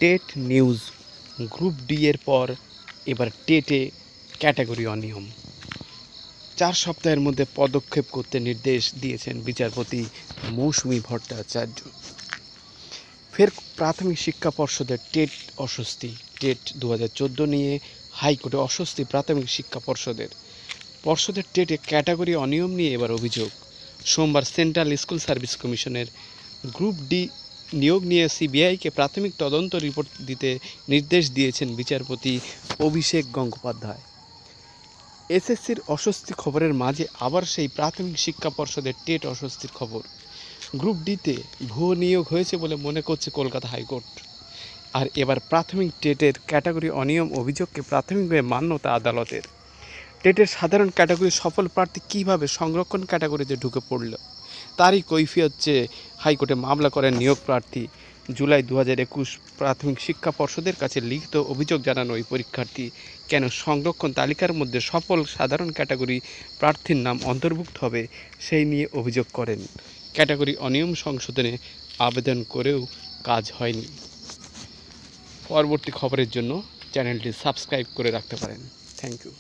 TET news. Group D এর পর এবার টেটে ক্যাটাগরি অনিয়ম। 4 সপ্তাহের মধ্যে পদক্ষেপ করতে নির্দেশ দিয়েছেন বিচারপতি মৌসুমী ভট্টাচার্য। ফের প্রাথমিক শিক্ষা পর্ষদের টেট অস্বস্তি। টেট 2014 নিয়ে হাইকোর্টে অস্বস্তি প্রাথমিক শিক্ষা পর্ষদের টেটে ক্যাটাগরি অনিয়ম নিয়ে এবার অভিযোগ। সোমবার সেন্ট্রাল স্কুল সার্ভিস কমিশনের গ্রুপ ডি নিয়োগ নিয়ে সিবিআইকে প্রাথমিক তদন্ত রিপোর্ট দিতে নির্দেশ দিয়েছেন বিচারপতি অভিষেক গঙ্গোপাধ্যায়। এসএসসির অস্বস্তি খবরের মাঝে আবার সেই প্রাথমিক শিক্ষা পর্ষদের টেট অস্বস্তির খবর। গ্রুপ ডিতে ভুয়ো নিয়োগ হয়েছে বলে মনে করছে কলকাতা হাইকোর্ট। আর এবার প্রাথমিক টেটের ক্যাটাগরি অনিয়ম অভিযোগকে প্রাথমিকভাবে মান্যতা আদালতের। টেটের সাধারণ ক্যাটাগরি সফল প্রার্থী কীভাবে সংরক্ষণ ক্যাটাগরিতে ঢুকে পড়ল, তারই কৈফিয়ত চেয়ে হাইকোর্টে মামলা করেন নিয়োগ প্রার্থী। জুলাই 2021 প্রাথমিক শিক্ষা পর্ষদের কাছে লিখিত অভিযোগ জানানো ওই পরীক্ষার্থী কেন সংরক্ষণ তালিকার মধ্যে সফল সাধারণ ক্যাটাগরি প্রার্থীর নাম অন্তর্ভুক্ত হবে সেই নিয়ে অভিযোগ করেন। ক্যাটাগরি অনিয়ম সংশোধনে আবেদন করেও কাজ হয়নি। পরবর্তী খবরের জন্য চ্যানেলটি সাবস্ক্রাইব করে রাখতে পারেন। Thank you.